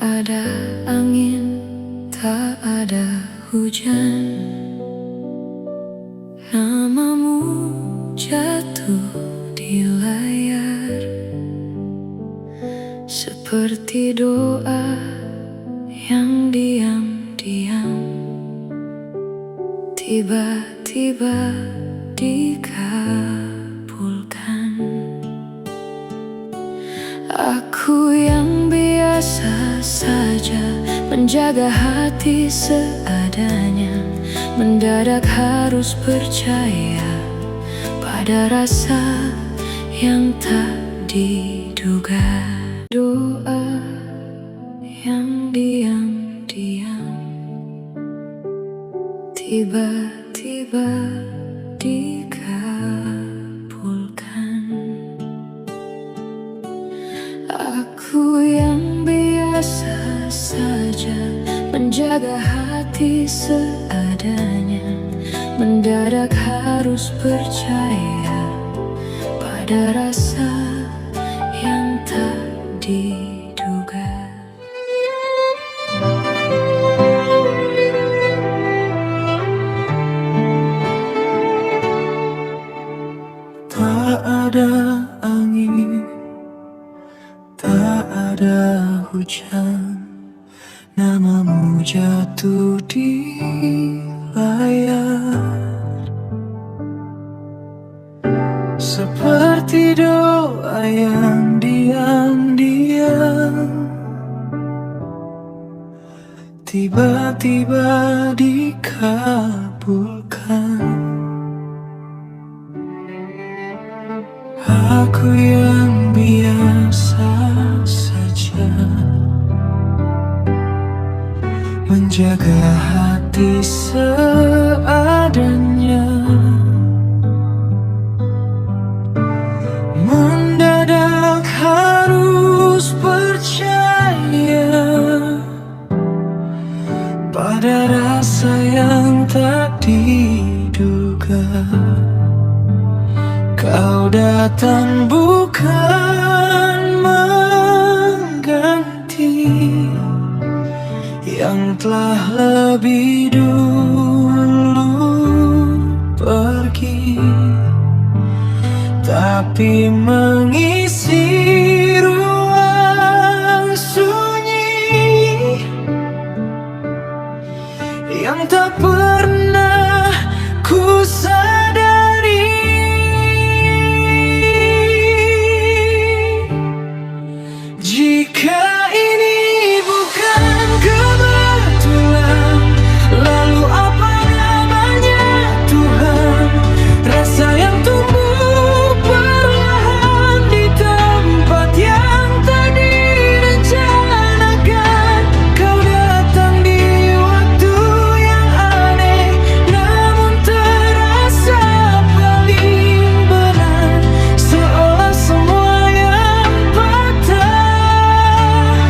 ada angin, tak ada hujan. Namamu jatuh di layar, seperti doa yang diam-diam tiba-tiba dikabulkan. Aku yang biasa saja menjaga hati seadanya, mendadak harus percaya pada rasa yang tak diduga. Doa yang diam-diam tiba-tiba dikabulkan. Aku yang biasa saja menjaga hati seadanya, mendadak harus percaya pada rasa yang tak diduga. Tak ada angin, tak ada hujan, namamu jatuh di layar, seperti doa yang diam-diam tiba-tiba dikabulkan. Aku yang biasa saja menjaga hati seadanya, mendadak harus percaya pada rasa yang tak diduga. Kau datang bukan mengganti yang telah lebih dulu pergi, tapi mengisi ruang sunyi yang tak pernah ku sadari. Jika ini bukan kebetulan, lalu apa namanya Tuhan? Rasa yang tumbuh perlahan di tempat yang tak direncanakan. Kau datang di waktu yang aneh, namun terasa paling benar, seolah semua yang patah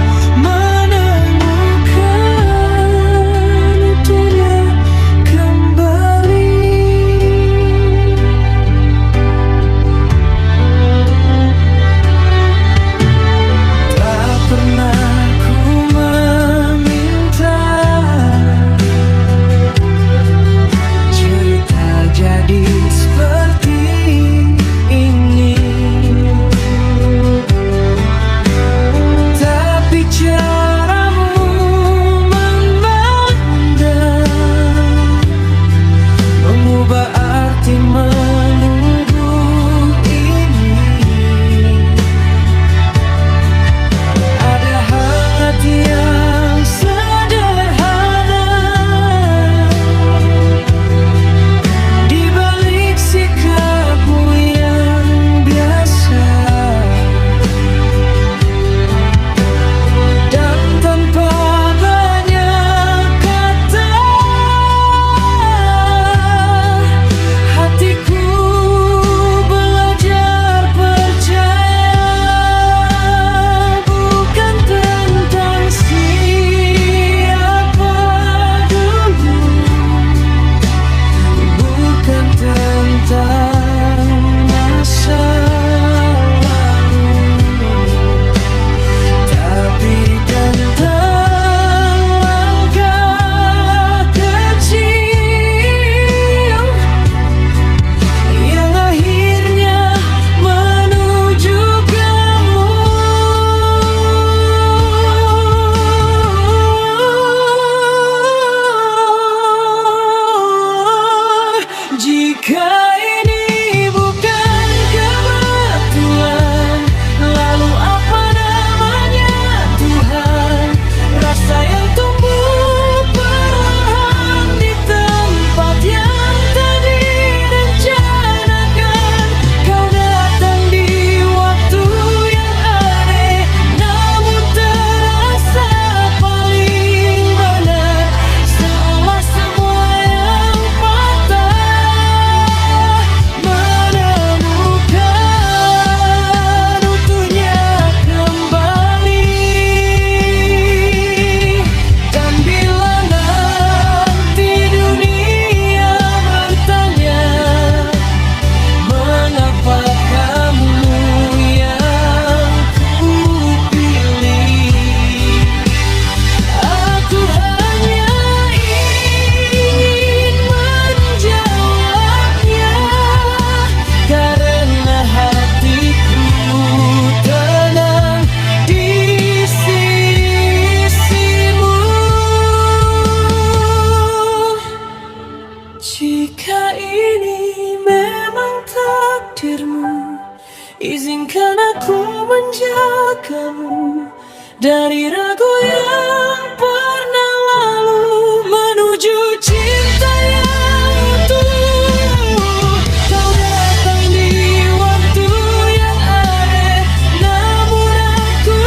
lagu yang pernah lalu menuju cinta yang utuh. Kau datang di waktu yang aneh, namun aku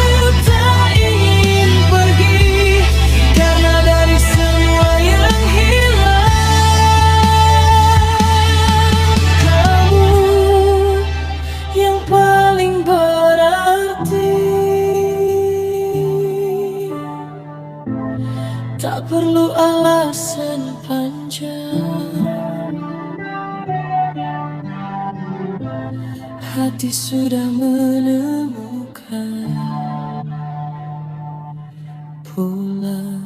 tak ingin pergi, karena dari semua yang hilang, kamu yang paling berarti. Tak perlu alasan panjang, hati sudah menemukan pulang.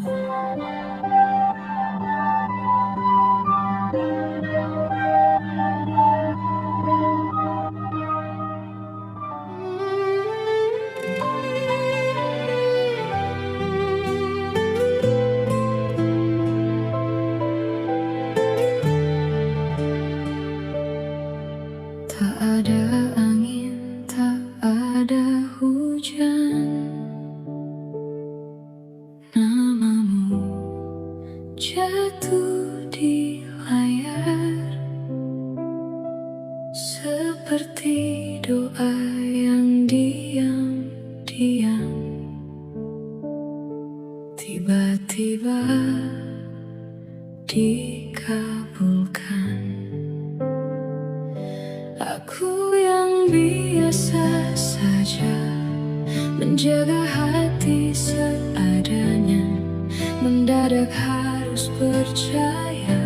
Tak ada angin, tak ada hujan, namamu jatuh di layar, seperti doa yang diam-diam tiba-tiba dikabulkan. Aku yang biasa saja menjaga hati seadanya, mendadak harus percaya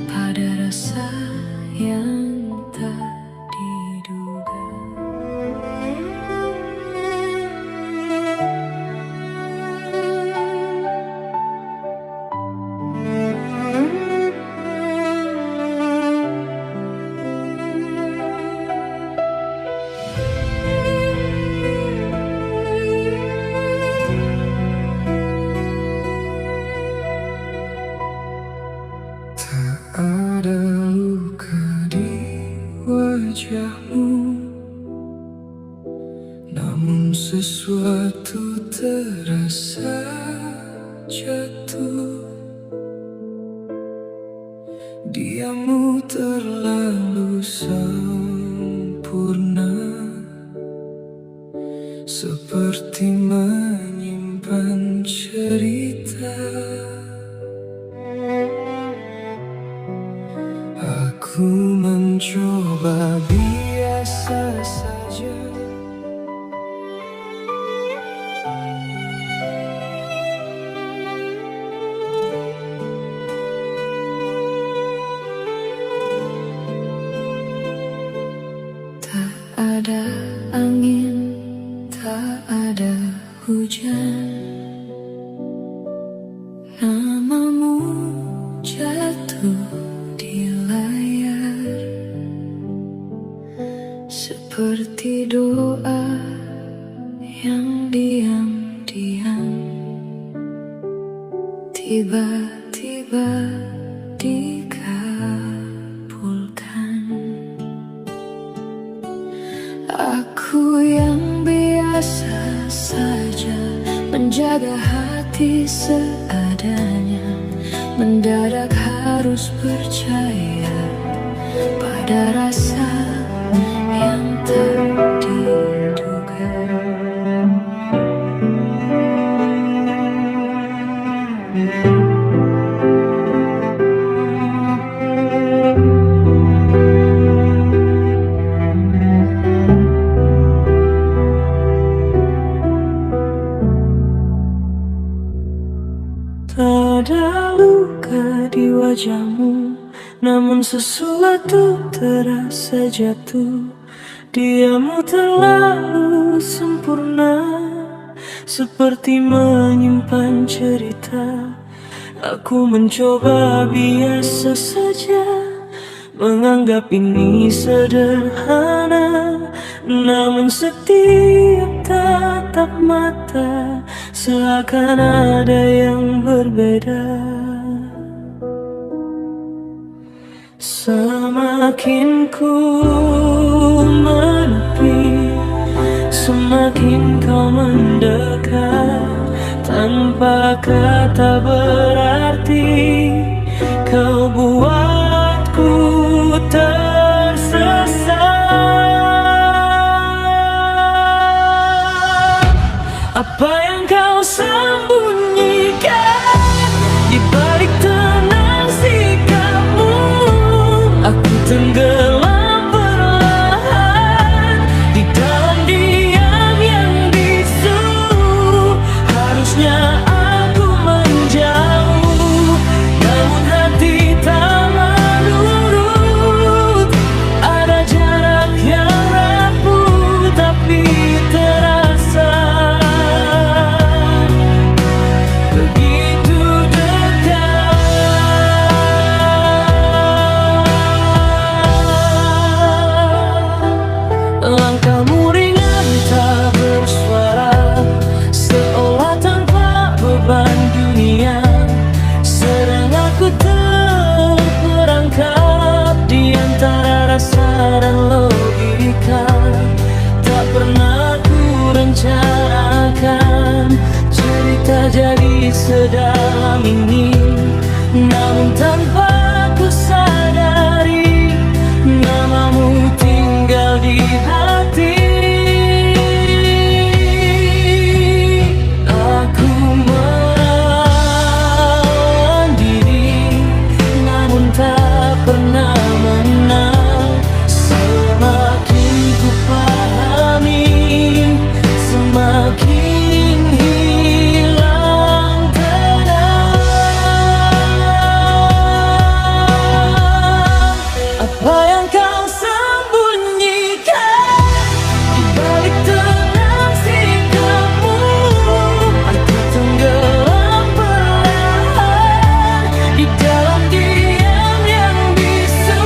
pada rasa yang tak diduga. Ada luka di wajahmu, namun sesuatu terasa jatuh. Diammu terlalu sempurna, seperti menyimpan cerita. Aku mencoba biasa saja, Tak ada angin, tak ada hujan, namamu jatuh di layar, seperti doa yang diam-diam tiba-tiba dikabulkan. Aku yang biasa saja menjaga hati seadanya, mendadak harus percaya pada rasa yang tak diduga. tak ada luka di wajahmu, namun sesuatu terasa jatuh. Diammu terlalu sempurna, seperti menyimpan cerita. Aku mencoba biasa saja, menganggap ini sederhana, namun setiap tatap mata seakan ada yang berbeda. Semakin ku menepi, semakin kau mendekat. tanpa kata berarti. Kau buatku tersesat. Apa yang kau sembunyikan di balik tenang sikapmu? Aku tenggelam perlahan di dalam diam yang bisu. Harusnya aku menjauh, namun hati tak menurut. Ada jarak yang rapuh tapi terasa begitu dekat. Langkahmu ringan tak bersuara, seolah tanpa beban dunia. Sedang aku terperangkap di antara rasa dan logika. Tak pernah ku rencanakan cerita jadi sedalam ini, namun tanpa ku sadari namamu tinggal di hati. Aku menahan diri, namun tak pernah menang. Semakin ku pahami, semakin hilang tenang. Apa yang kau sembunyikan di balik tenang sikapmu? Aku tenggelam perlahan di dalam diam yang bisu.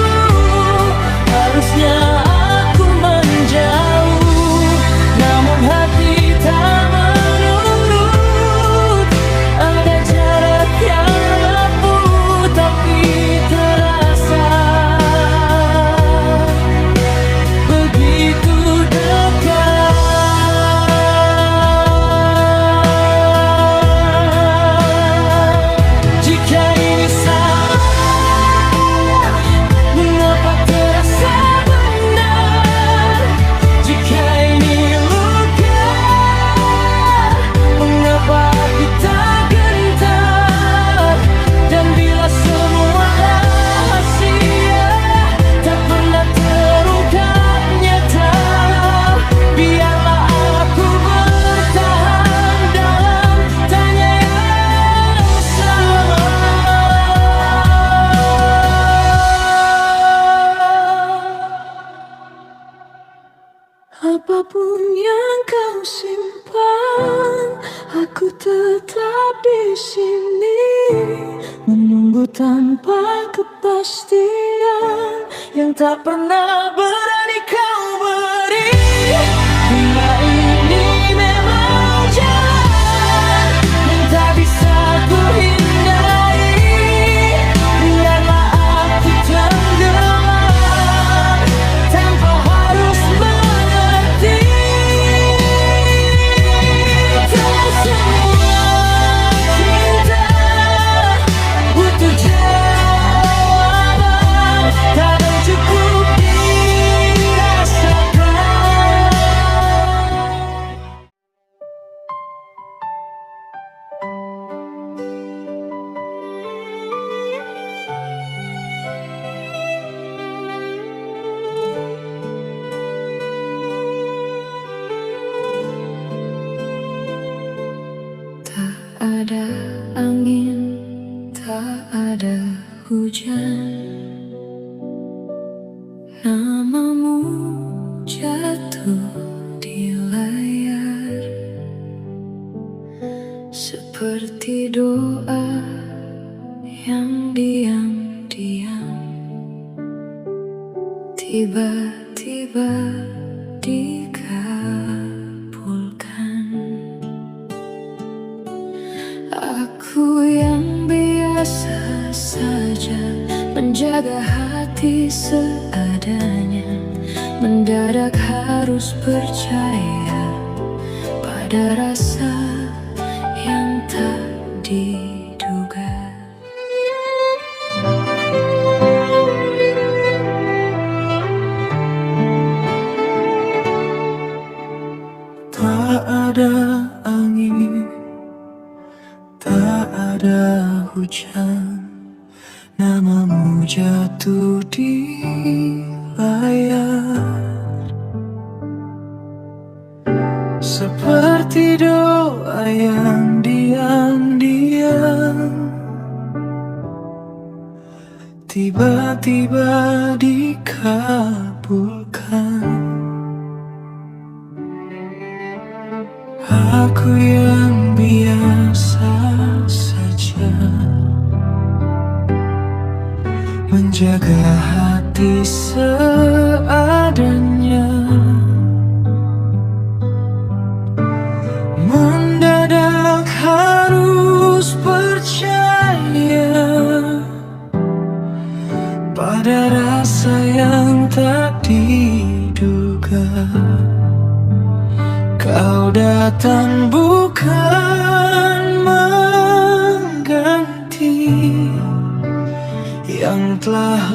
Harusnya aku menjauh, namun hati tak menurut. Ada jarak yang rapuh tapi terasa begitu dekat. Jika ini salah, mengapa terasa benar? Jika ini luka, mengapa aku tak gentar? Dan bila semua rahasia tak pernah terungkap nyata, biarlah aku bertahan dalam tanya yang sama. Apapun yang kau simpan, aku tetap di sini menunggu tanpa kepastian yang tak pernah berani kau beri. Bila ini memang jalan yang tak bisa ku hindari, biarlah aku tenggelam tanpa harus mengerti. Tak semua cinta butuh jawaban, kadang cukup dirasakan. Tak ada angin, tak ada hujan, namamu jatuh di layar seperti doa yang diam-diam tiba-tiba dikabulkan. Aku yang biasa saja menjaga hati seadanya, mendadak harus percaya pada rasa yang tak diduga. Tak ada angin, tak ada hujan, namamu jatuh di layar. Seperti doa yang diam-diam tiba-tiba dikabulkan. Aku yang biasa saja menjaga hati seadanya, mendadak harus percaya pada rasa yang tak diduga. Kau datang bukan mengganti yang telah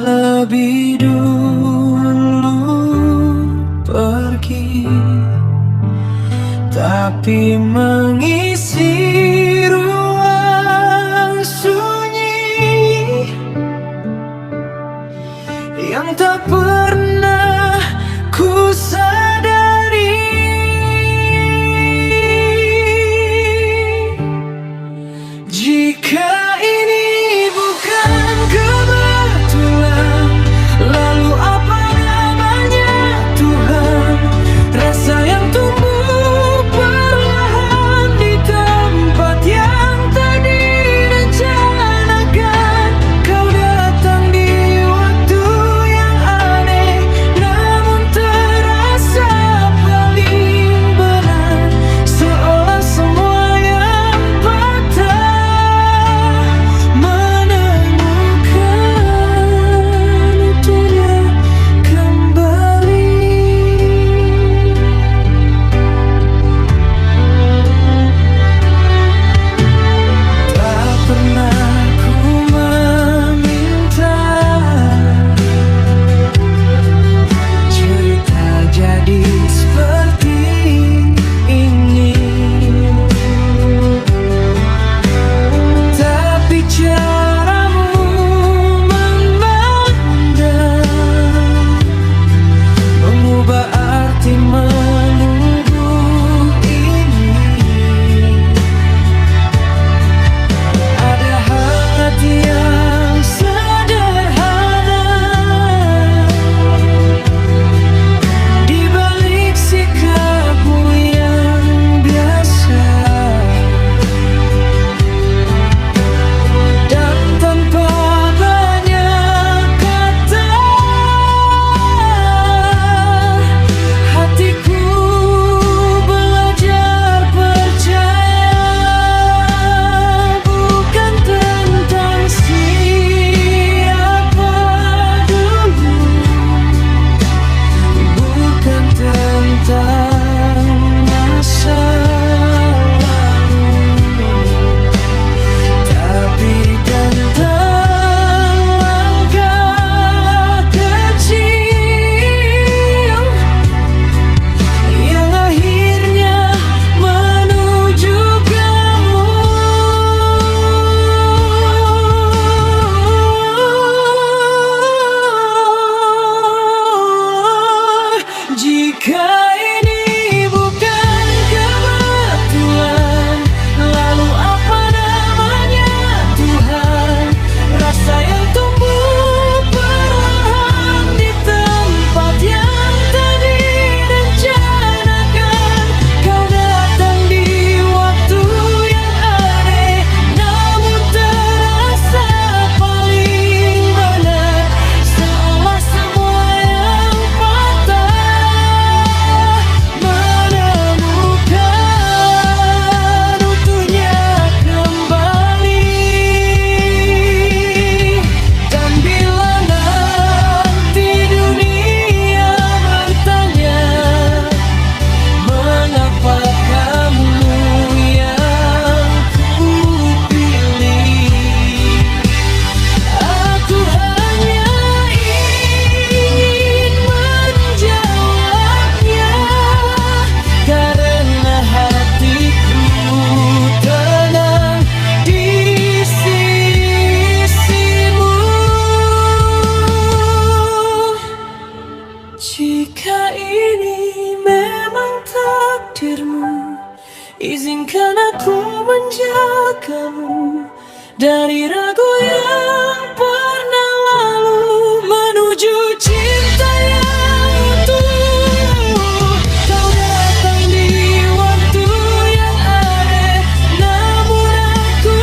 menjagamu dari ragu yang pernah lalu menuju cinta yang utuh. Kau datang di waktu yang ada, namun aku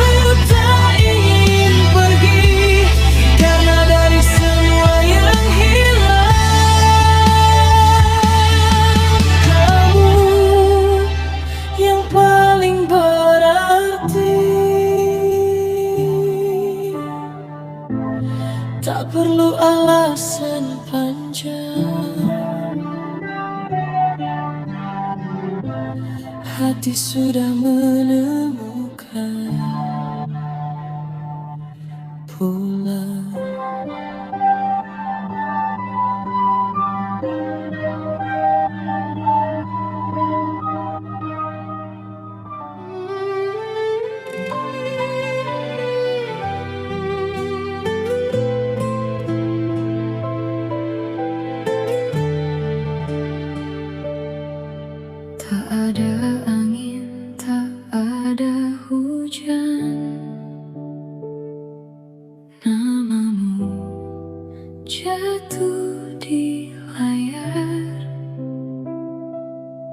tak ingin pergi, karena dari semua yang hilang, kamu yang paling berarti. Tak perlu alasan panjang, hati sudah menemukan pulang. Tak ada angin, tak ada hujan, namamu jatuh di layar,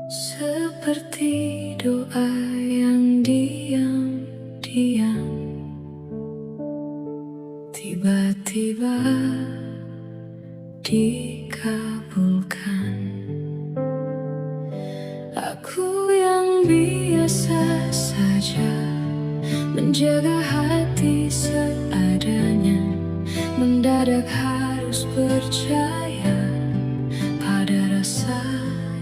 seperti doa yang diam-diam tiba-tiba dikabulkan. Aku yang biasa saja menjaga hati seadanya, mendadak harus percaya pada rasa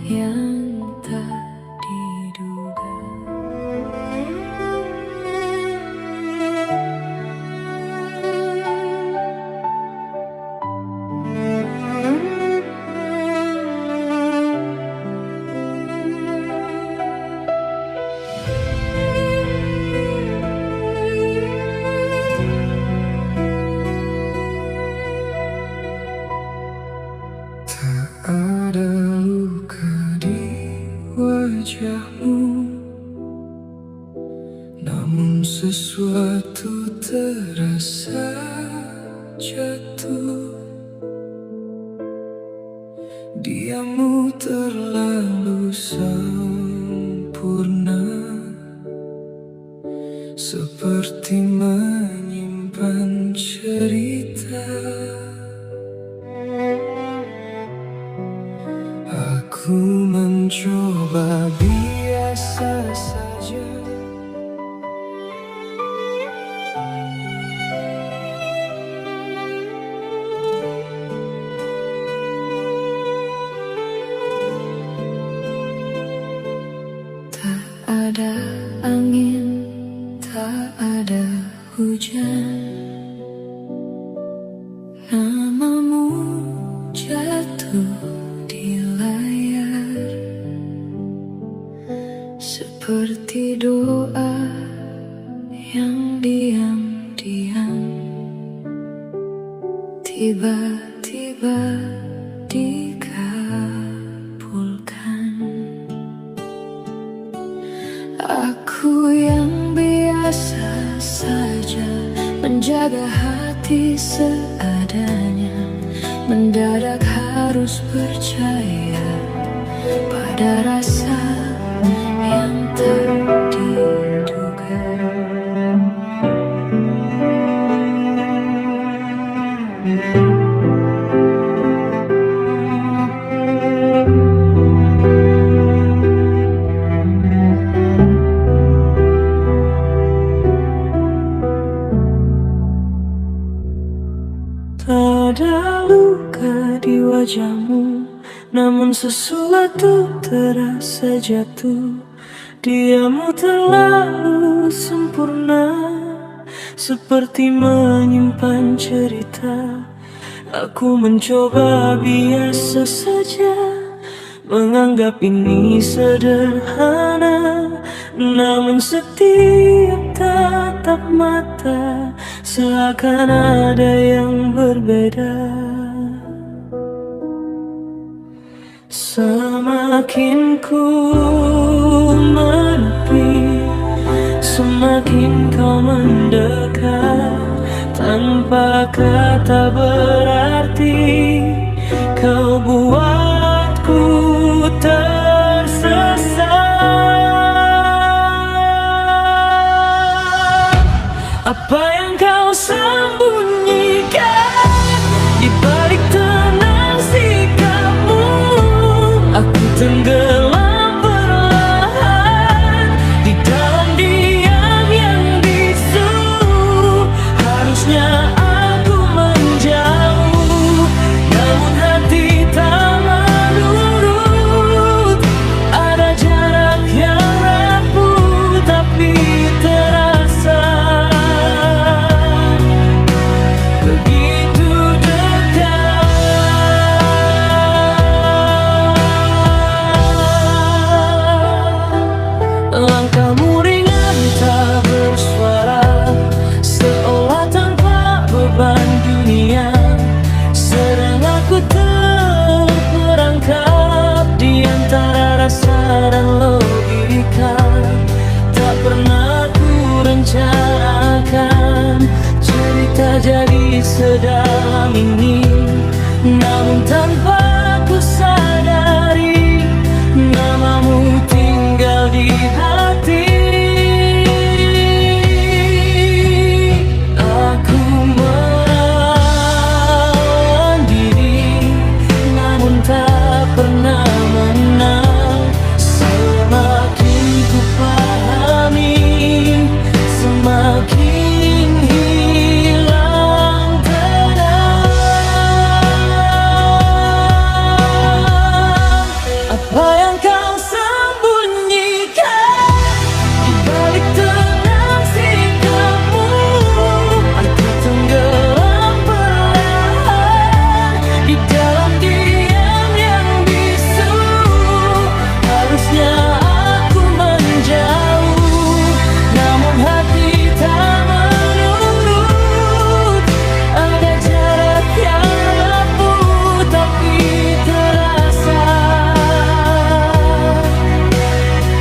yang tak diduga. Ada luka di wajahmu, namun sesuatu terasa jatuh. Diammu terlalu sempurna, seperti menyimpan cerita. Aku mencoba biasa saja, Tak ada angin, tak ada hujan, namamu jatuh di layar, seperti doa yang diam-diam tiba-tiba dikabulkan. Aku yang biasa saja menjaga hati seadanya, mendadak harus percaya pada rasa yang tak diduga. tak ada luka di wajahmu, namun sesuatu terasa jatuh. Diammu terlalu sempurna, seperti menyimpan cerita. Aku mencoba biasa saja, menganggap ini sederhana, namun setiap tatap mata seakan ada yang berbeda. Semakin ku menepi, semakin kau mendekat. Tanpa kata berarti kau buatku tersesat. Apa yang kau sembunyikan di balik tenang sikapmu? Aku tenggelam perlahan di dalam diam yang bisu. Harusnya aku menjauh, namun hati tak menurut. Ada jarak yang rapuh tapi terasa begitu dekat. Langkahmu ringan tak bersuara, seolah tanpa beban dunia. Sedang aku terperangkap di antara rasa dan logika. Tak pernah ku rencanakan cerita jadi sedalam ini, namun tanpa ku sadari namamu tinggal di hati. Aku melawan diri, namun tak pernah menang. Semakin ku pahami, semakin hilang tenang. Apa yang kau sembunyikan di balik tenang sikapmu? Aku tenggelam perlahan di dalam diam yang bisu. Harusnya aku menjauh, namun hati tak menurut. Ada jarak yang rapuh tapi terasa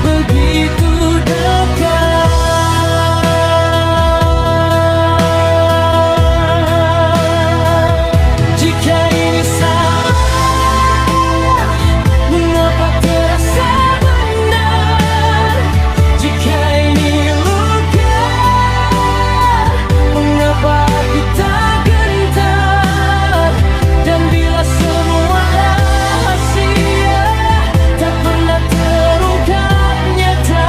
begitu dekat. Jika ini salah, mengapa terasa benar? Jika ini luka, mengapa aku tak gentar? Dan bila semua rahasia tak pernah terungkap nyata,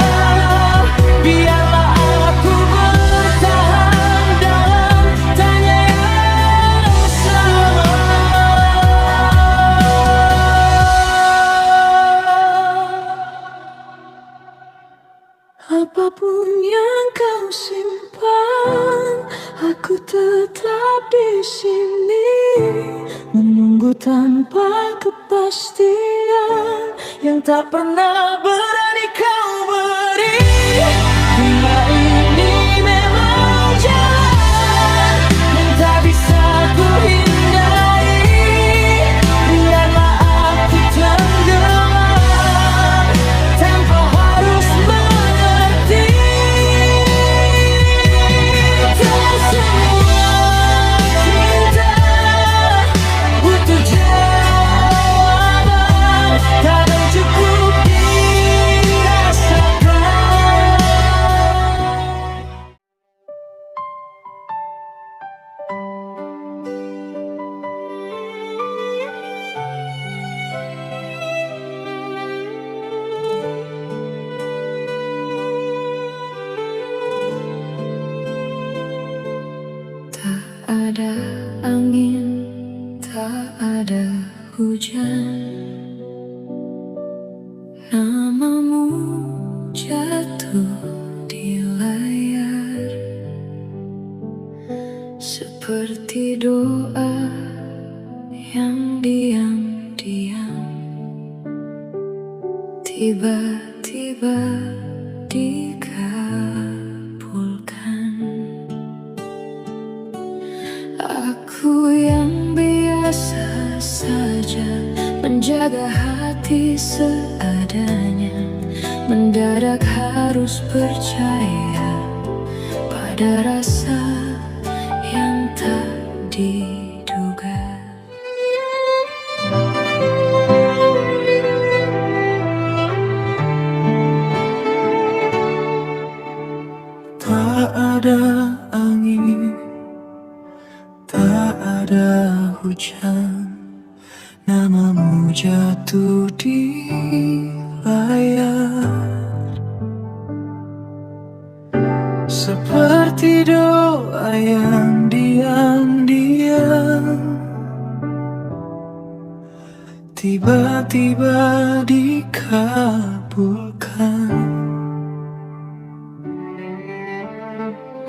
biarlah aku bertahan dalam tanya yang sama. Apapun yang kau simpan, aku tetap di sini menunggu tanpa kepastian yang tak pernah berani kau beri. Bila ini memang jalan yang tak bisa ku hindari, biarlah aku tenggelam tanpa harus mengerti. Tak semua cinta butuh jawaban, kadang cukup dirasakan. Tak ada angin, tak ada hujan, namamu jatuh di layar seperti doa yang diam-diam tiba-tiba dikabulkan. Aku yang biasa saja menjaga hati seadanya, mendadak harus percaya Ada rasa yang tak diduga. Tak ada angin, tak ada hujan, namamu jatuh di layar. Seperti doa yang diam-diam tiba-tiba dikabulkan.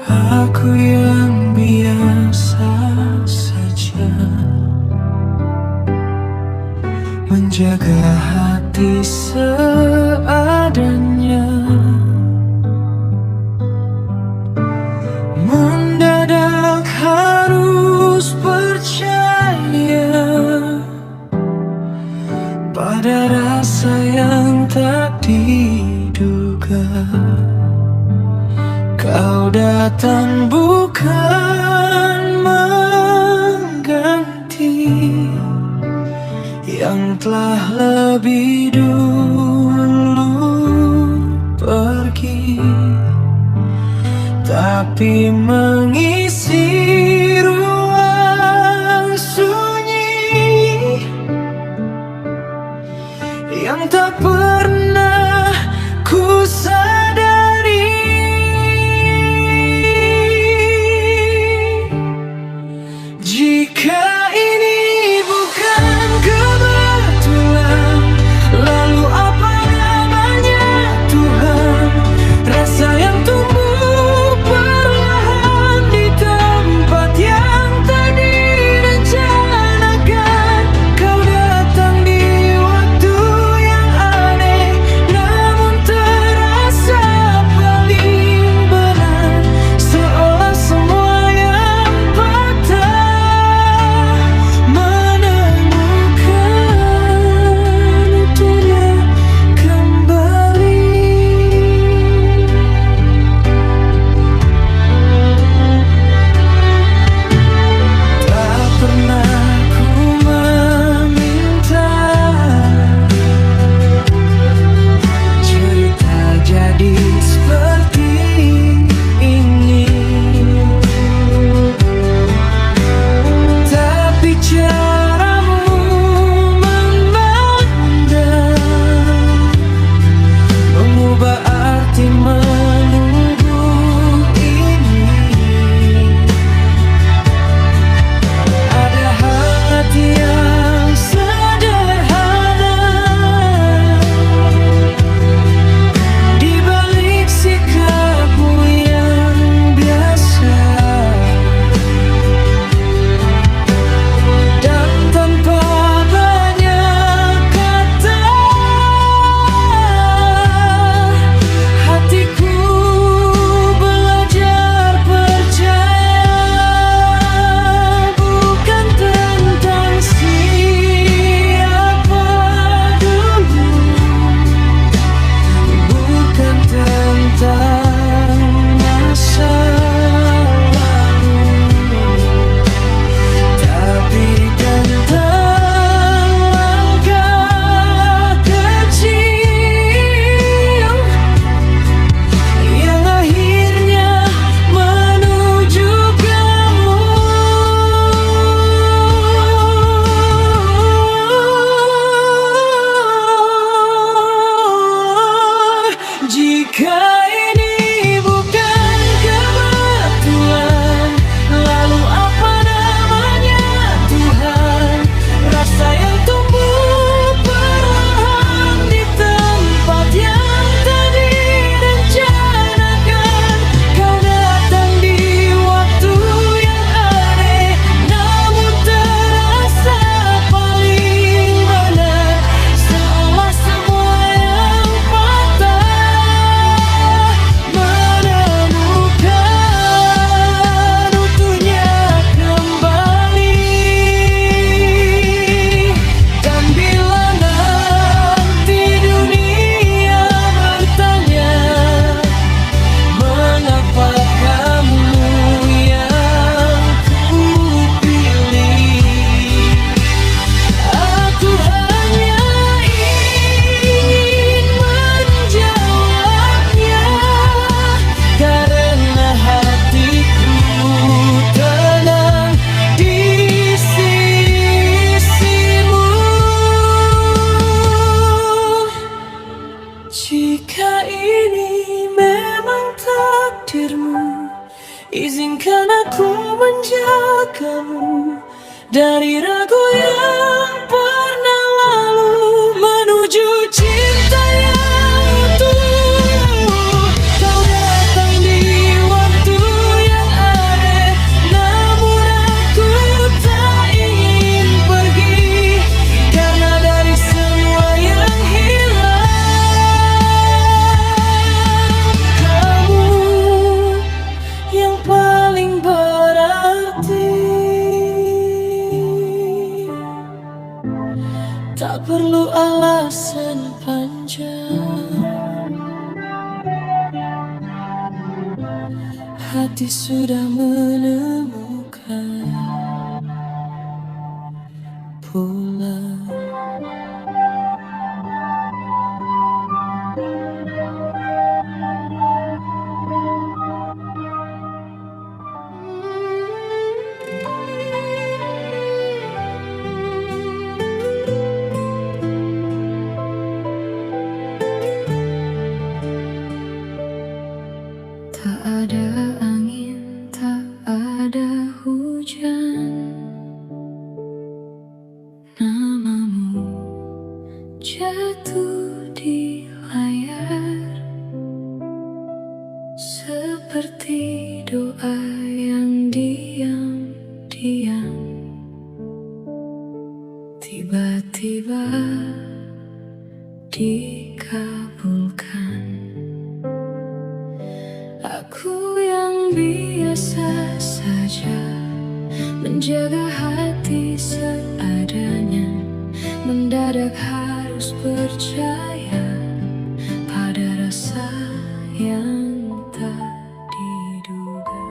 Aku yang biasa saja menjaga hati seadanya. Mendadak harus percaya pada rasa yang tak diduga. Kau datang bukan mengganti yang telah lebih dulu pergi, tapi mengisi ruang sunyi yang tak pernah ku sadari. Jika ini bukan kebetulan, lalu apa namanya Tuhan? Rasa yang tumbuh perlahan di tempat Izinkan aku menjagamu dari ragu yang pernah lalu, menuju cinta yang utuh. Kau datang di waktu yang aneh, namun aku tak ingin pergi, karena dari semua yang hilang, kamu yang paling berarti. Tak perlu alasan panjang, hati sudah menemukan pulang. Tak ada angin, tak ada hujan, namamu jatuh di layar, seperti doa yang diam-diam tiba-tiba dikabulkan. Aku yang biasa saja menjaga hati seadanya, mendadak harus percaya pada rasa yang tak diduga.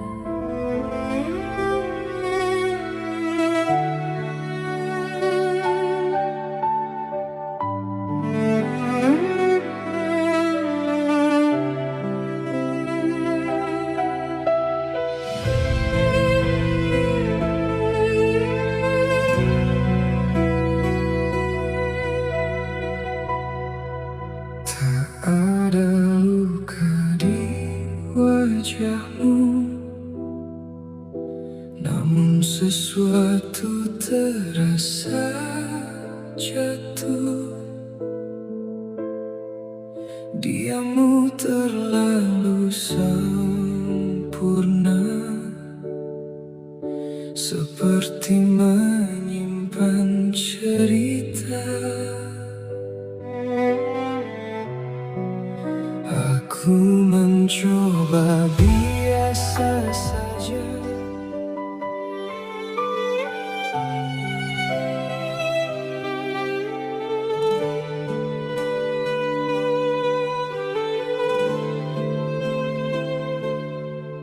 Ada luka di wajahmu, namun sesuatu terasa jatuh. Diammu terlalu sempurna, seperti menyimpan cerita. Aku mencoba biasa saja,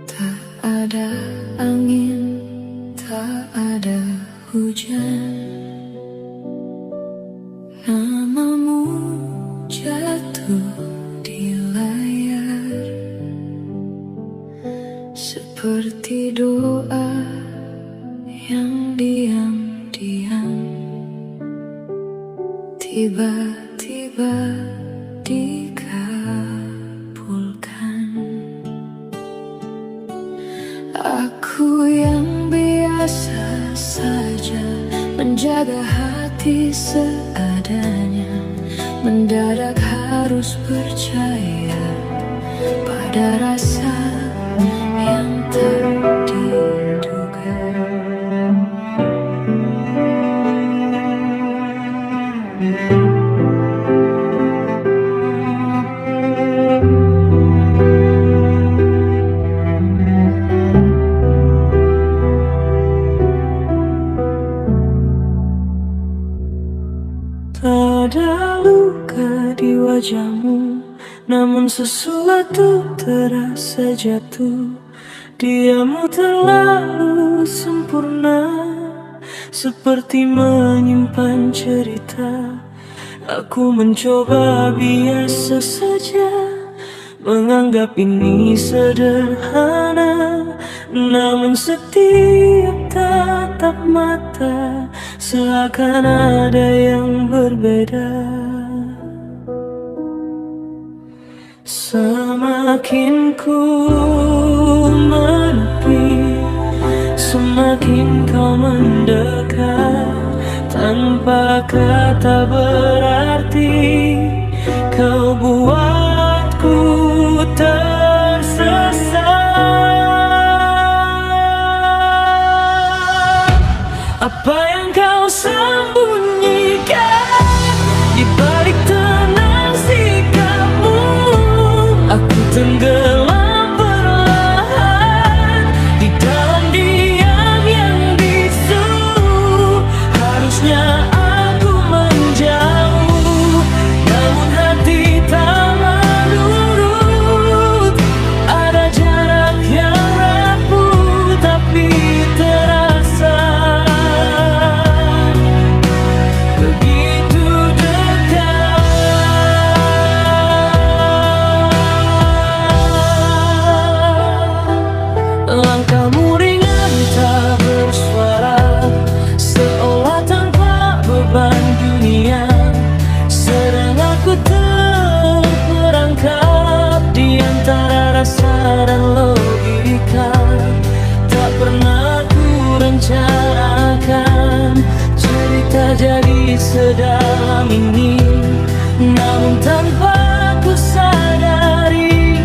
Tak ada angin, tak ada hujan, namamu jatuh di layar, seperti doa yang diam-diam tiba-tiba dikabulkan. Aku yang biasa saja menjaga hati seadanya, mendadak harus percaya pada rasa yang tak diduga. tak ada luka di wajahmu, namun sesuatu terasa jatuh. Diammu terlalu sempurna, seperti menyimpan cerita. Aku mencoba biasa saja, menganggap ini sederhana, namun setiap tatap mata seakan ada yang berbeda. Semakin ku menepi, Apa kata berarti kau buatku tersesat? Apa yang kau sembunyikan di balik tenang sikapmu? Aku tenggelam perlahan di dalam diam yang bisu. Harusnya aku menjauh, namun hati tak menurut. Ada jarak yang rapuh tapi terasa begitu dekat. Langkahmu ringan tak bersuara, seolah tanpa beban dunia. Sedang aku terperangkap di antara rasa dan logika. Tak pernah ku rencanakan cerita jadi sedalam ini, namun tanpa ku sadari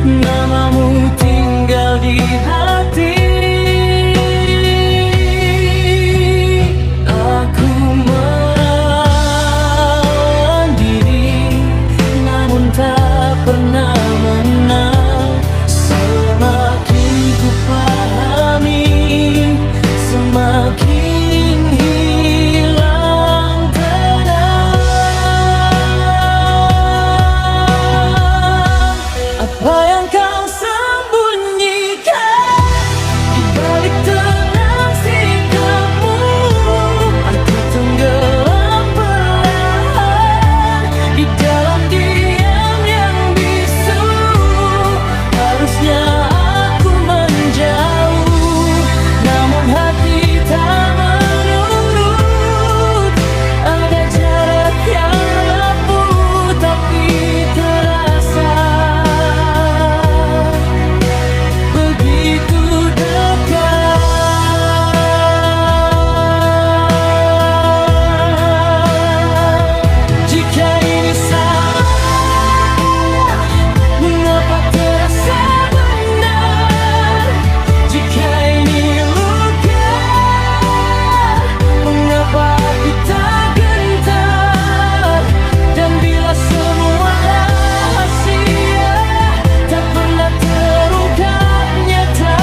namamu tinggal di hati. Aku melawan diri, namun tak pernah menang. Semakin ku pahami, semakin hilang tenang. Apa yang kau sembunyikan di balik tenang sikapmu? Aku tenggelam perlahan di dalam diam yang bisu. Harusnya aku menjauh, namun hati tak menurut. Ada jarak yang rapuh tapi terasa begitu dekat. Jika ini salah, mengapa terasa benar? Jika ini luka, mengapa aku tak gentar? Dan bila semua rahasia tak pernah terungkap nyata,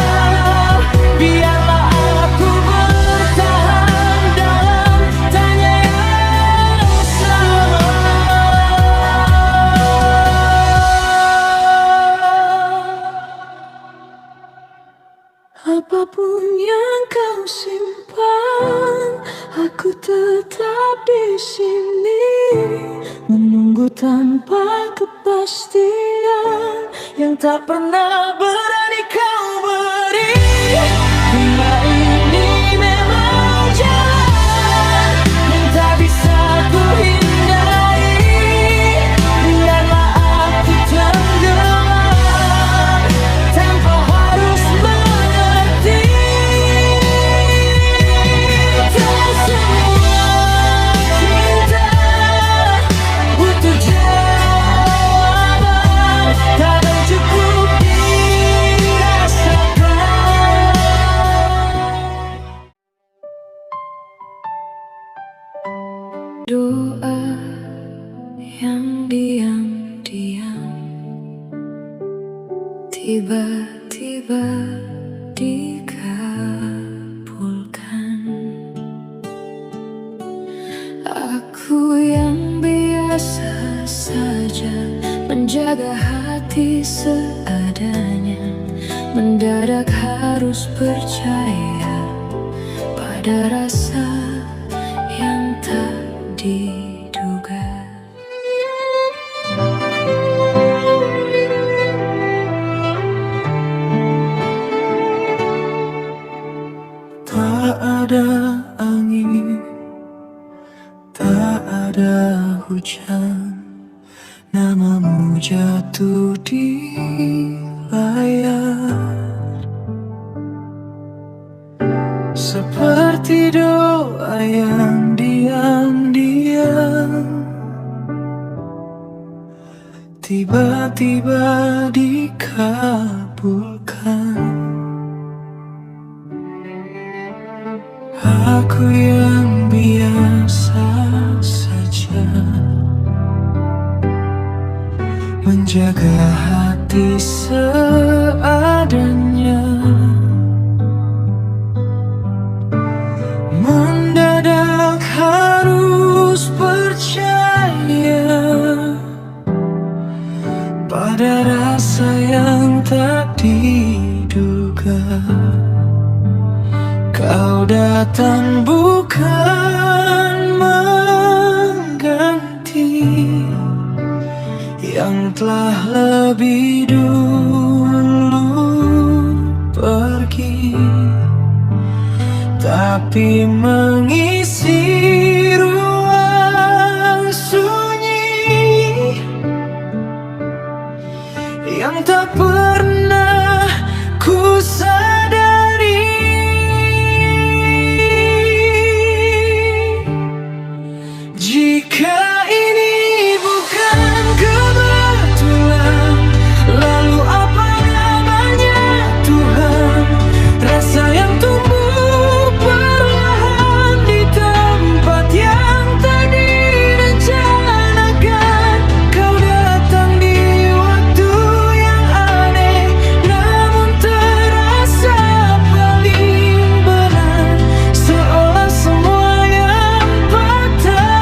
biarlah aku bertahan dalam tanya yang sama. Apapun yang kau simpan, aku tetap di sini menunggu tanpa kepastian yang tak pernah berani kau beri. Dunia ini memang jalan yang tak bisa ku hindari. Biarlah aku tenggelam tanpa harus mengerti. Tak semua cinta butuh jawaban, kadang cukup dirasakan. Doa yang diam-diam tiba-tiba dikabulkan. Aku yang biasa saja menjaga hati seadanya, mendadak harus percaya pada rasa yang tak diduga. Tak ada angin, tak ada hujan, namamu jatuh di layar. Seperti doa yang di yang diam tiba-tiba dikabulkan. Aku yang biasa saja menjaga hati seadanya, mendadak harus percaya pada rasa yang tak diduga. Kau datang bukan mengganti yang telah lebih dulu pergi, tapi mengisi ruang sunyi yang tak pernah ku sadari. Jika ini bukan kebetulan, lalu apa namanya Tuhan? Rasa yang tumbuh perlahan di tempat yang tak direncanakan. Kau datang di waktu yang aneh, namun terasa paling benar. Seolah semua yang patah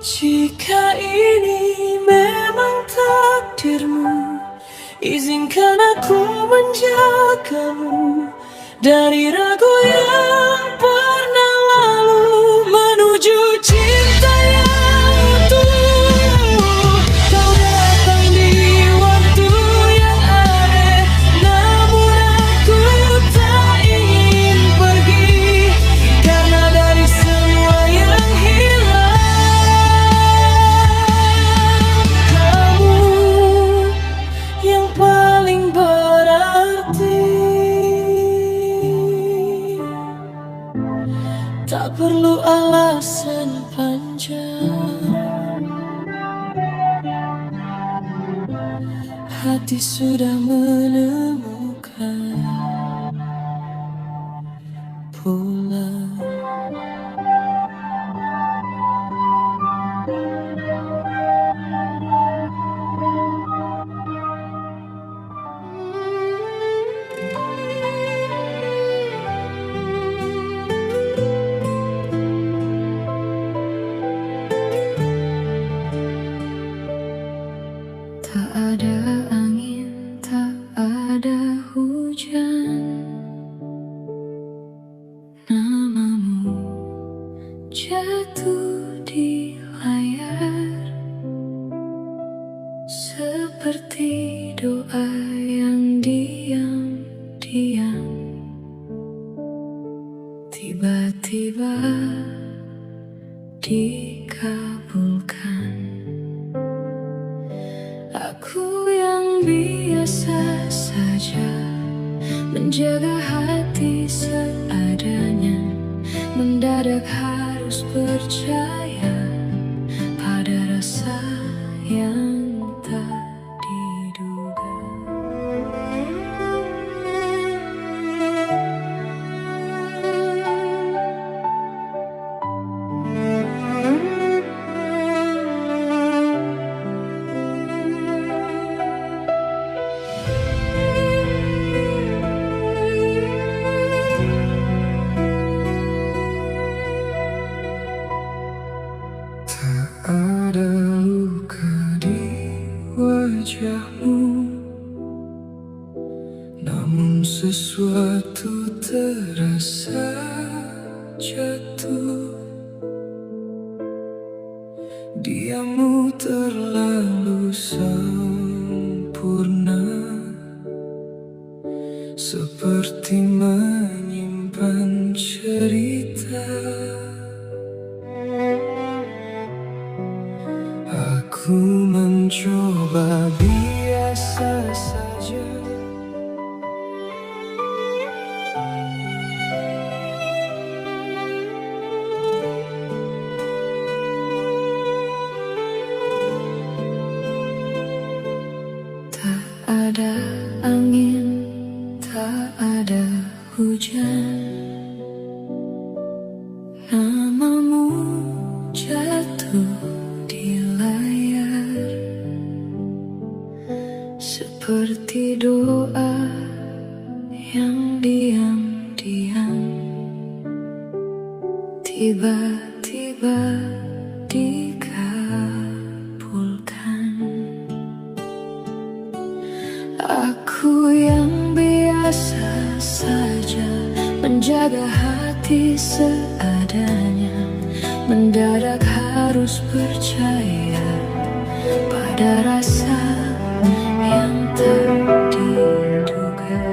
Jika ini memang takdirmu, izinkan aku menjagamu dari ragu yang pernah lalu menuju cinta yang utuh. Kau datang di waktu yang aneh, namun aku tak ingin pergi, karena dari semua yang hilang, kamu yang paling berarti. Tak perlu alasan panjang, hati sudah menemukan pulang. Tak ada angin, tak ada hujan, namamu jatuh di layar, seperti doa yang diam-diam tiba-tiba dikabulkan. Aku yang biasa saja menjaga hati seadanya, mendadak harus percaya pada rasa yang tak diduga. Ada luka di wajahmu, namun sesuatu terasa jatuh. Diammu terlalu sempurna, seperti menyimpan cerita. Aku mencoba biasa saja, Tak ada angin, tak ada hujan, namamu jatuh di layar, seperti doa yang diam-diam tiba-tiba dikabulkan. Aku yang biasa saja menjaga hati seadanya, mendadak harus percaya pada rasa yang tak diduga.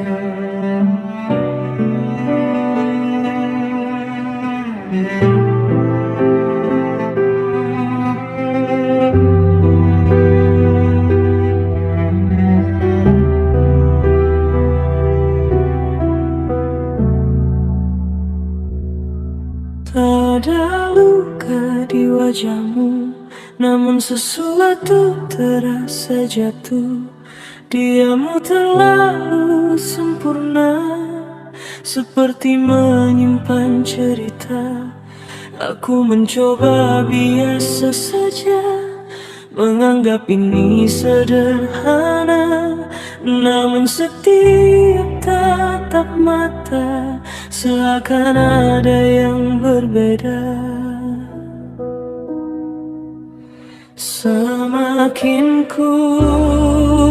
tak ada luka di wajahmu, namun sesuatu terasa jatuh. Diammu terlalu sempurna, seperti menyimpan cerita. Aku mencoba biasa saja, menganggap ini sederhana, namun setiap tatap mata seakan ada yang berbeda. Semakin ku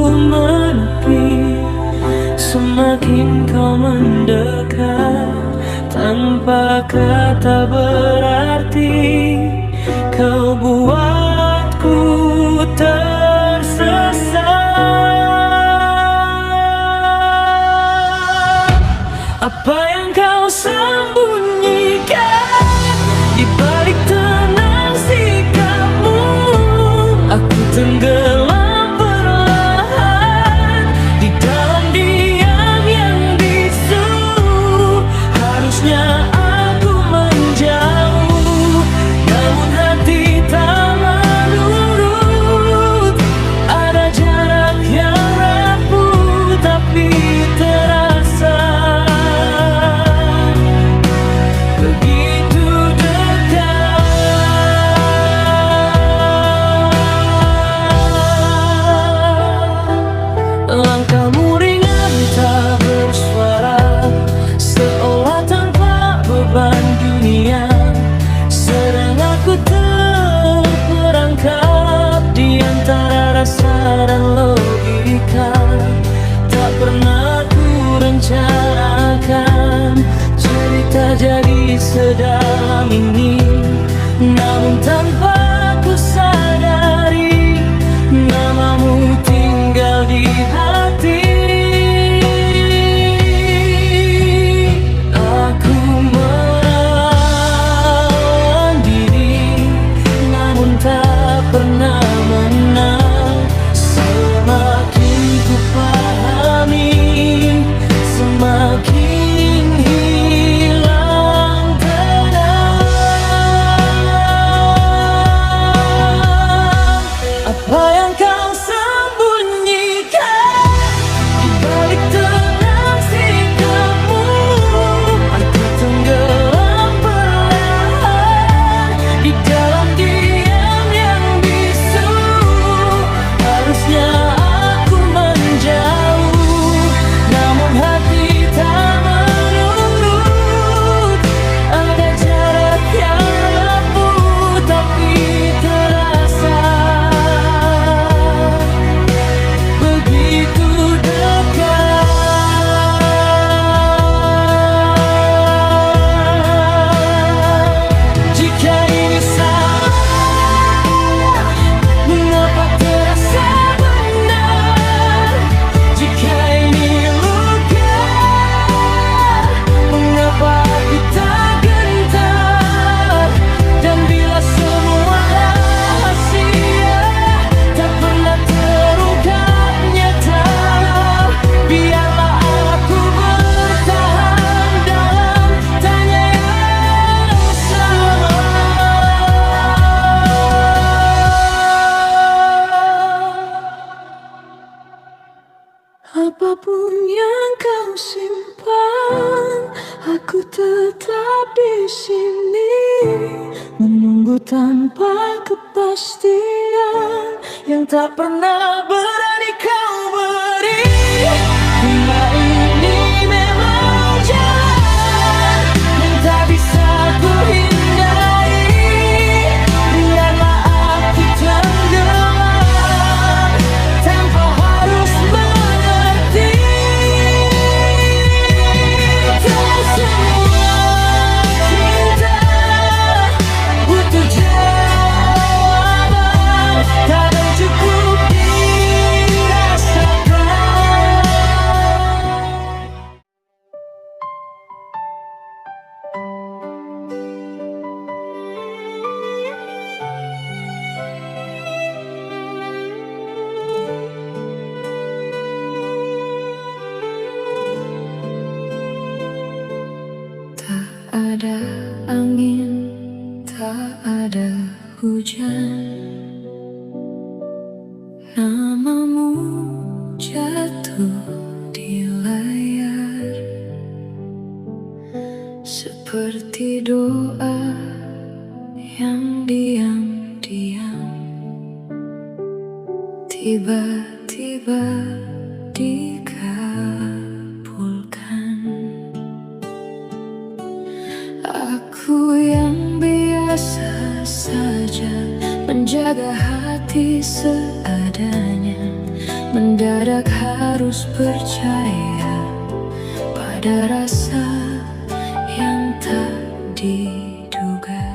menepi, Semakin kau mendekat, tanpa kata berarti, kau buatku tersesat. Apa yang kau sembunyikan di balik tenang sikapmu? Aku tenggelam perlahan di dalam diam yang bisu. Harusnya aku menjauh, namun hati tak menurut. Ada jarak yang rapuh tapi terasa begitu dekat. Langkahmu ringan tak bersuara, seolah tanpa beban dunia. Sedang aku terperangkap di antara rasa dan logika. Tak pernah ku rencanakan cerita jadi sedalam ini, namun tanpa ku sadari namamu tinggal di hati. Aku melawan diri, namun tak pernah menang. Semakin ku pahami, semakin hilang tenang. Apa yang kau sembunyikan di balik tenang sikapmu? Aku tenggelam perlahan di dalam diam yang bisu. Harusnya aku menjauh, namun hati tak menurut. Ada jarak yang rapuh tapi terasa begitu dekat. Jika ini salah, mengapa terasa benar? Jika ini luka, mengapa aku tak gentar? Dan bila semua rahasia tak pernah terungkap nyata, biarlah aku bertahan dalam tanya yang sama. Apapun yang kau simpan, aku tetap di sini, menunggu tanpa kepastian yang tak pernah berani kau beri. Bila ini memang jalan yang tak bisa ku hindari, biarlah aku tenggelam tanpa harus mengerti. Tak semua cinta butuh jawaban, kadang cukup dirasakan. Tak ada angin, tak ada hujan, namamu jatuh di layar seperti doa yang diam-diam tiba-tiba dikabulkan. Aku yang biasa saja menjaga hati seadanya, mendadak harus percaya Ada rasa yang tak diduga.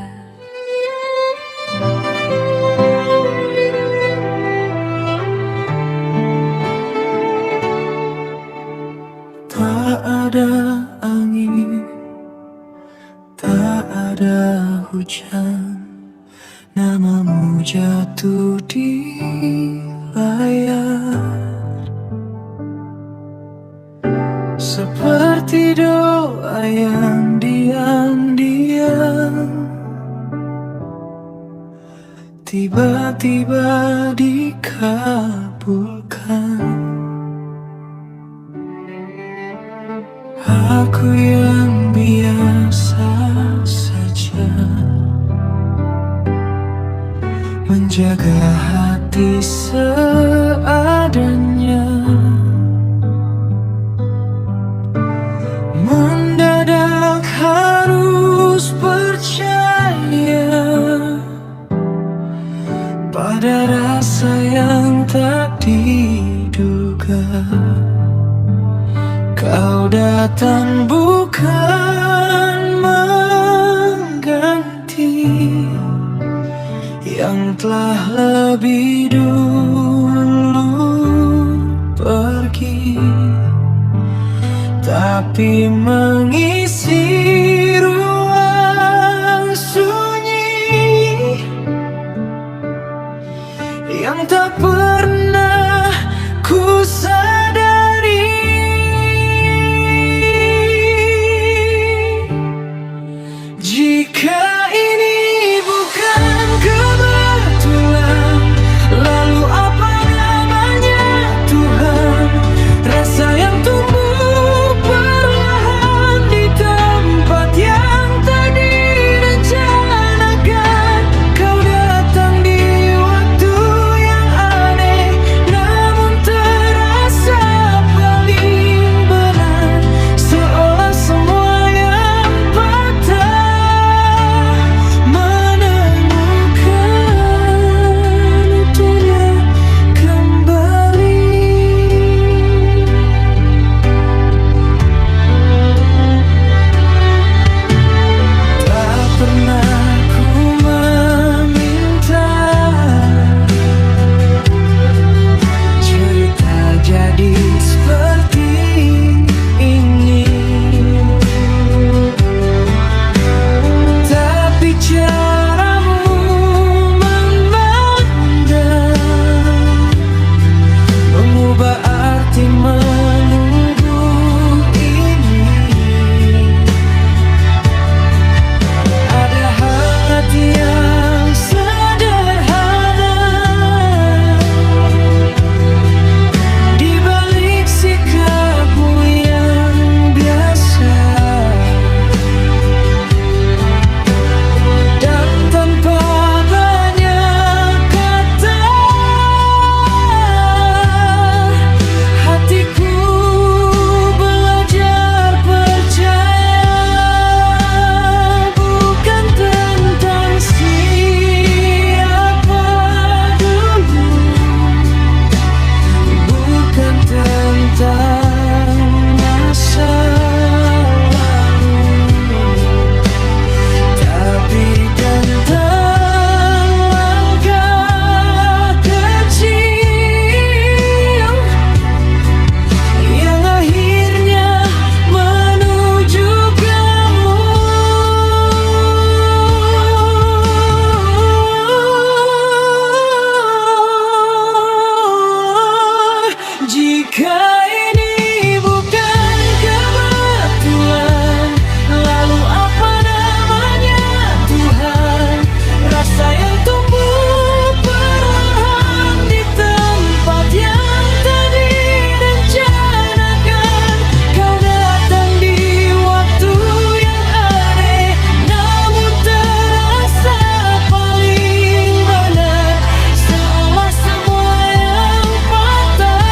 Tak ada angin, tak ada hujan, namamu jatuh di layar. Seperti doa yang diam-diam tiba-tiba dikabulkan. Aku yang biasa saja menjaga hati seadanya. Mendadak harus percaya pada rasa yang tak diduga. Kau datang bukan mengganti yang telah lebih dulu pergi, tapi mengisi ruang sunyi yang tak pernah ku sadari. Jika ini bukan kebetulan, lalu apa namanya Tuhan? Rasa yang tumbuh perlahan di tempat yang tak direncanakan. Kau datang di waktu yang aneh, namun terasa paling benar. Seolah semua yang patah menemukan utuhnya kembali. Tak pernah ku meminta cerita jadi seperti ini, tapi caramu memandang mengubah arti menunggu ini. Ada hati yang sederhana di balik sikapmu yang biasa, dan tanpa banyak kata hatiku belajar percaya. Bukan tentang siapa dulu, bukan tentang masa lalu, tapi tentang langkah kecil yang akhirnya menuju kamu. Jika ini bukan kebetulan, lalu apa namanya Tuhan? Rasa yang tumbuh perlahan di tempat yang tak direncanakan. Kau datang di waktu yang aneh, namun terasa paling benar. Seolah semua yang patah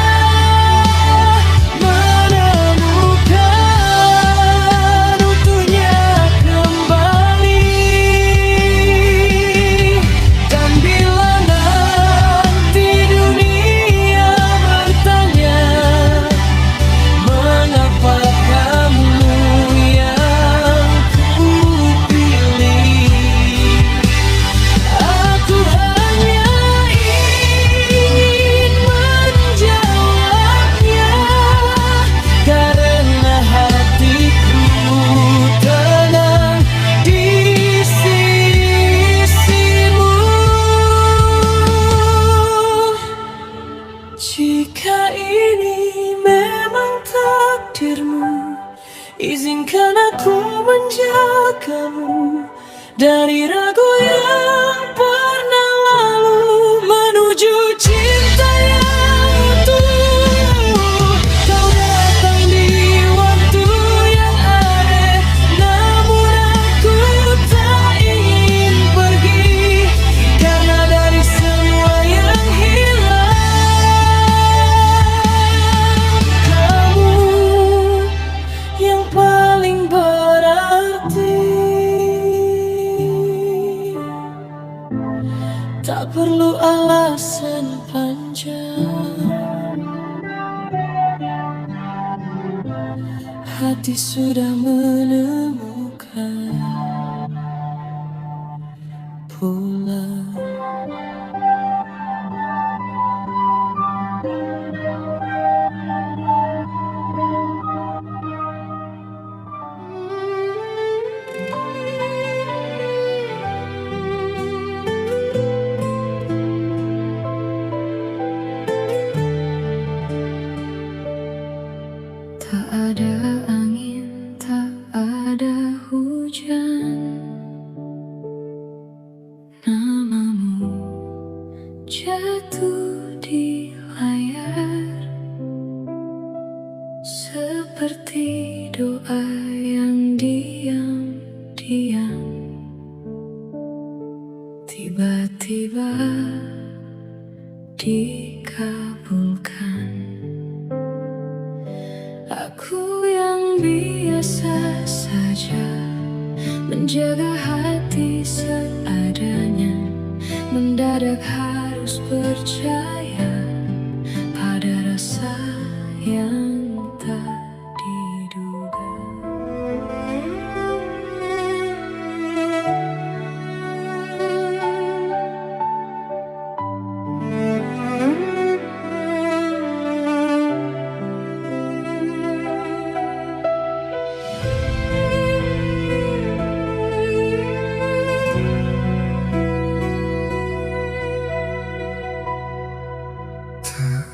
Izinkan aku menjagamu dari ragu yang pernah lalu, menuju cinta yang utuh. Kau datang di waktu yang aneh, namun aku tak ingin pergi, karena dari semua yang hilang, kamu yang paling berarti. Tak perlu alasan panjang, hati sudah menemukan pulang. Tak ada angin, tak ada hujan, namamu jatuh di layar, seperti doa yang diam-diam tiba-tiba dikabulkan. Aku yang biasa saja menjaga hati seadanya, mendadak harus percaya pada rasa yang tak diduga.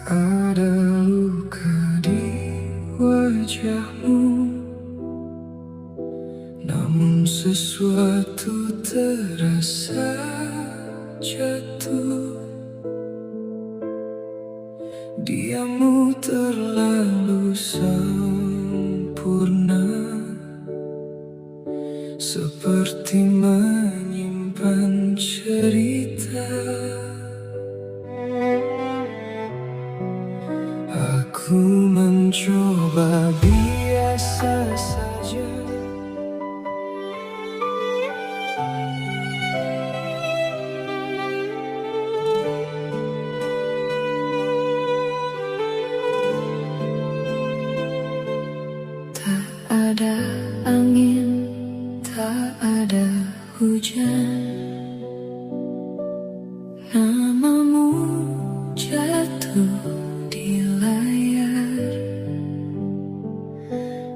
Ada luka di wajahmu, namun sesuatu terasa jatuh. Diammu terlalu sempurna, seperti menyimpan cerita. Aku mencoba biasa saja, Tak ada angin, tak ada hujan, namamu jatuh di layar,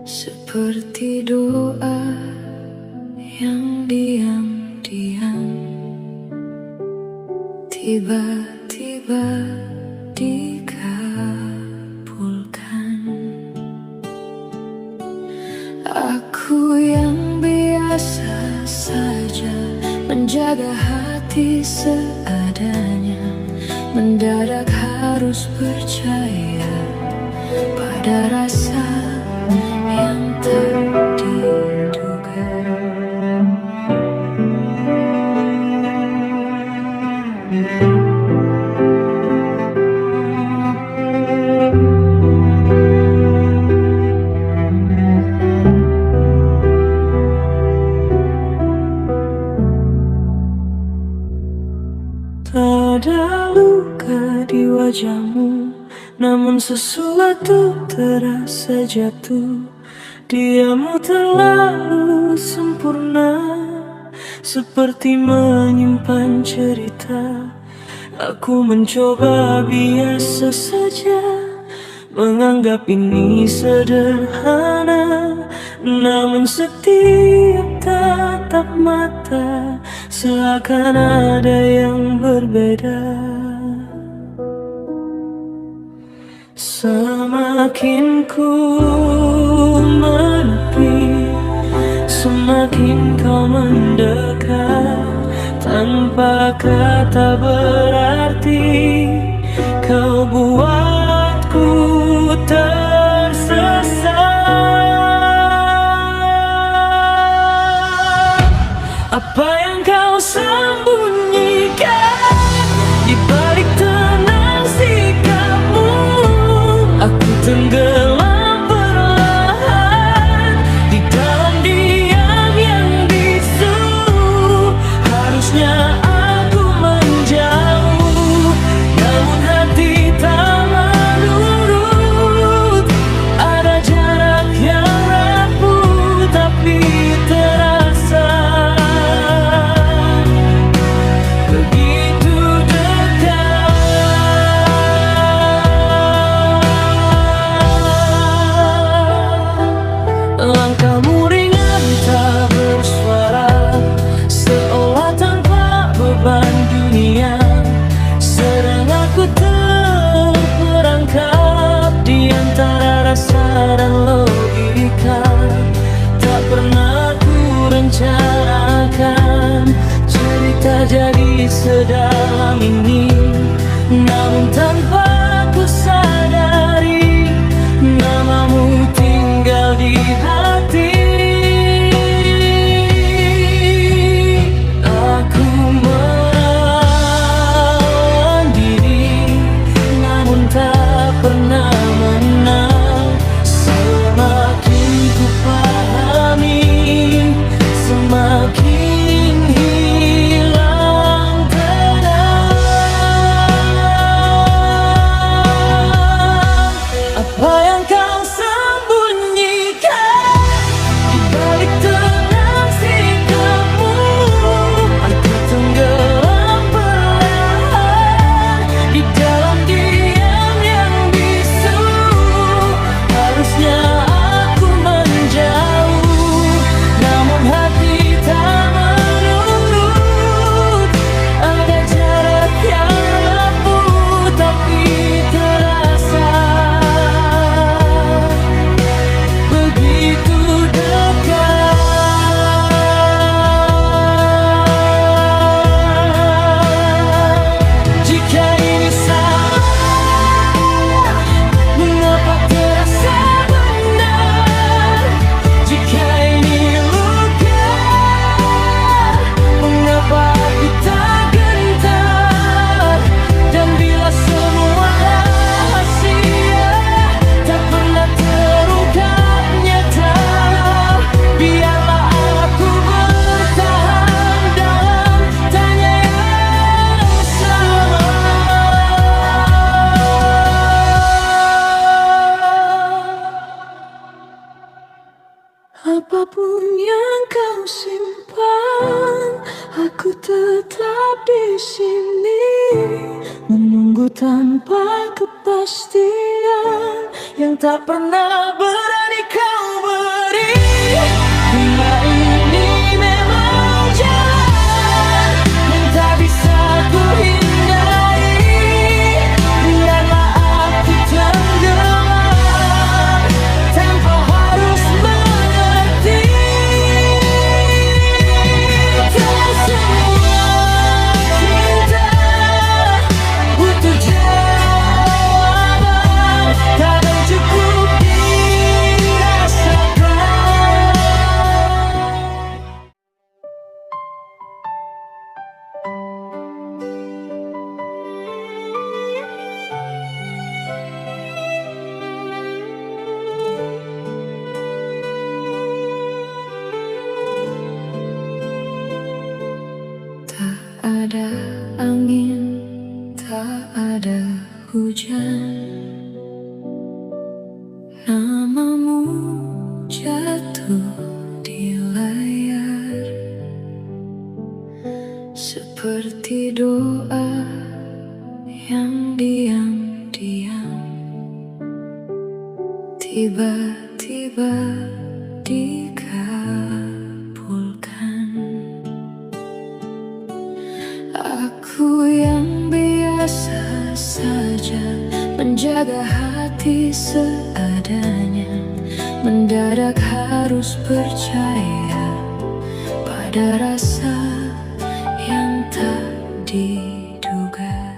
seperti doa yang diam-diam tiba-tiba dikabulkan. Aku yang biasa saja menjaga hati seadanya, mendadak harus percaya pada rasa yang tak diduga. tak ada luka di wajahmu, namun sesuatu terasa jatuh. Diammu terlalu sempurna, seperti menyimpan cerita. Aku mencoba biasa saja, menganggap ini sederhana, namun setiap tatap mata seakan ada yang berbeda. Semakin ku menepi, semakin kau mendekat. Tanpa kata berarti, kau buatku tersesat. Apa yang kau sembunyikan di balik tenang sikapmu? Aku tenggelam perlahan di dalam diam yang bisu. Harusnya aku menjauh, namun hati tak menurut. Ada jarak yang rapuh tapi terasa begitu dekat. Langkahmu ringan tak bersuara, seolah tanpa beban dunia. Sedang aku terperangkap di antara rasa dan logika. Tak pernah ku rencanakan cerita jadi sedalam ini, namun tanpa ku sadari namamu tinggal di hati. Aku melawan diri, namun tak pernah menang. Semakin ku pahami, semakin hilang tenang. Apa yang kau sembunyikan di balik tenang sikapmu? Aku tenggelam perlahan di dalam diam yang bisu. Harusnya aku menjauh, namun hati tak menurut. Ada jarak yang rapuh tapi terasa begitu dekat. Jika ini salah, mengapa terasa benar? Jika ini luka, mengapa aku tak gentar? Dan bila semua rahasia tak pernah terungkap nyata, biarlah aku bertahan dalam tanya yang sama. Apapun yang kau simpan, aku tetap di sini menunggu tanpa kepastian yang tak pernah berani kau beri. Bila ini memang jalan yang tak bisa ku hindari, biarlah aku tenggelam tanpa harus mengerti. Tak semua cinta butuh jawaban, kadang cukup dirasakan. Tak ada angin, tak ada hujan, namamu jatuh di layar seperti doa yang diam-diam tiba-tiba dikabulkan. Aku yang biasa saja menjaga hati hati seadanya, mendadak harus percaya pada rasa yang tak diduga.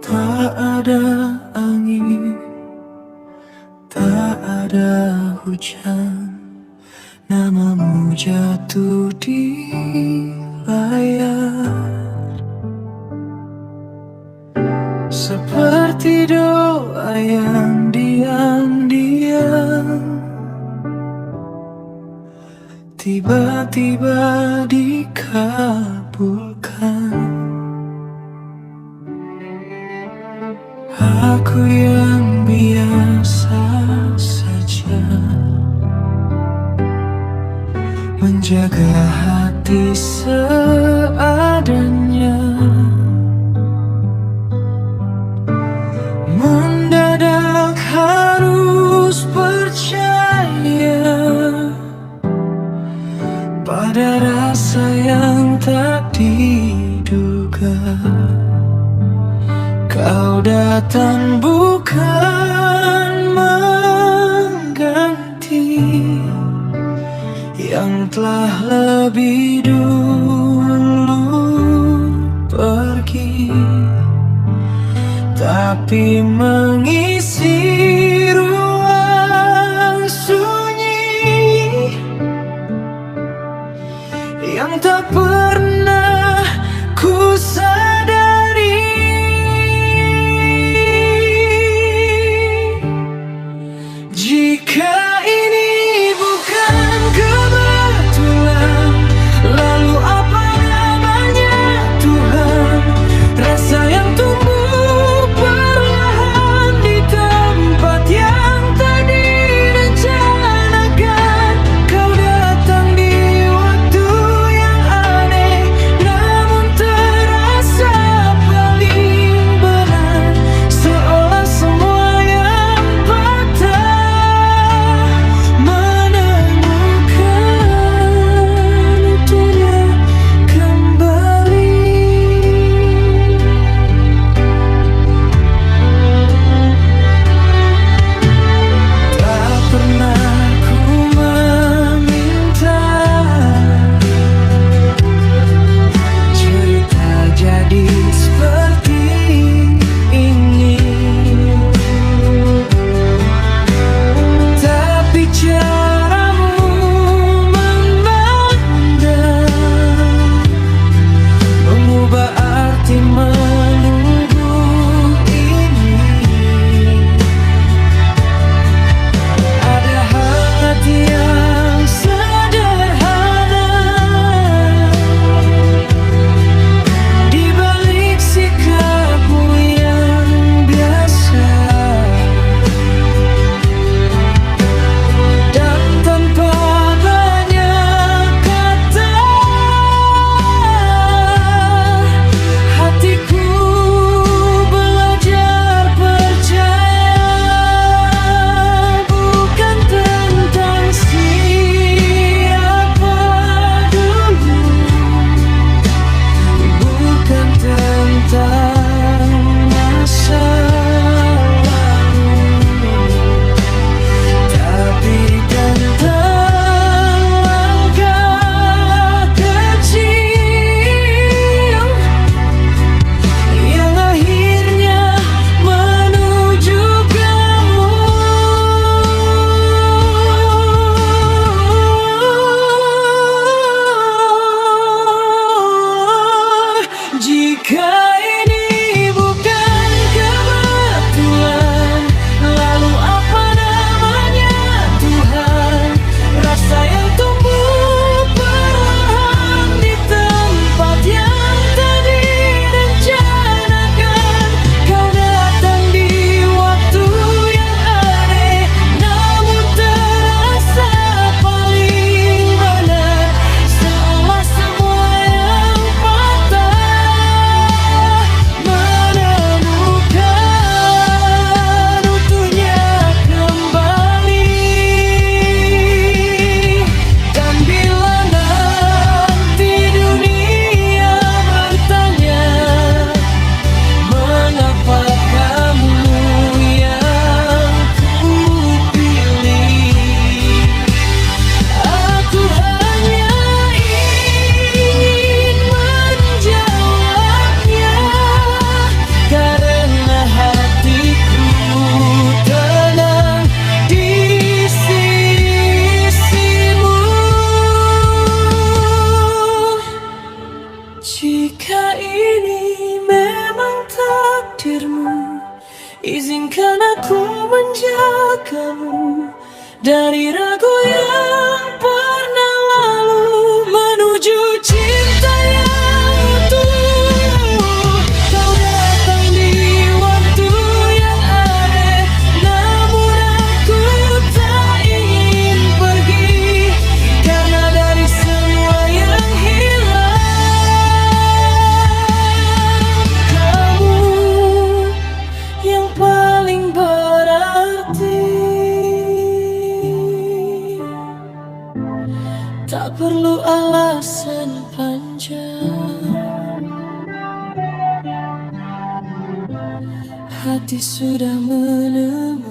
Tak ada angin, tak ada hujan, namamu jatuh di layar. Seperti doa yang diam-diam tiba-tiba dikabulkan. Aku yang biasa saja menjaga hati seadanya, mendadak harus percaya pada rasa yang tak diduga. Kau datang bukan mengganti yang telah lebih dulu pergi, tapi mengisi ruang sunyi yang tak pernah ku sadari. Jika ini bukan kebetulan, lalu apa namanya Tuhan? Rasa yang tumbuh perlahan di tempat yang tak direncanakan. Kau datang di waktu yang kamu dari ragu yang pernah lalu menuju cinta yang utuh. Kau datang di waktu yang aneh, namun aku tak ingin pergi, karena dari semua yang hilang, kamu yang paling berarti. Tak perlu alasan panjang, hati sudah menemukan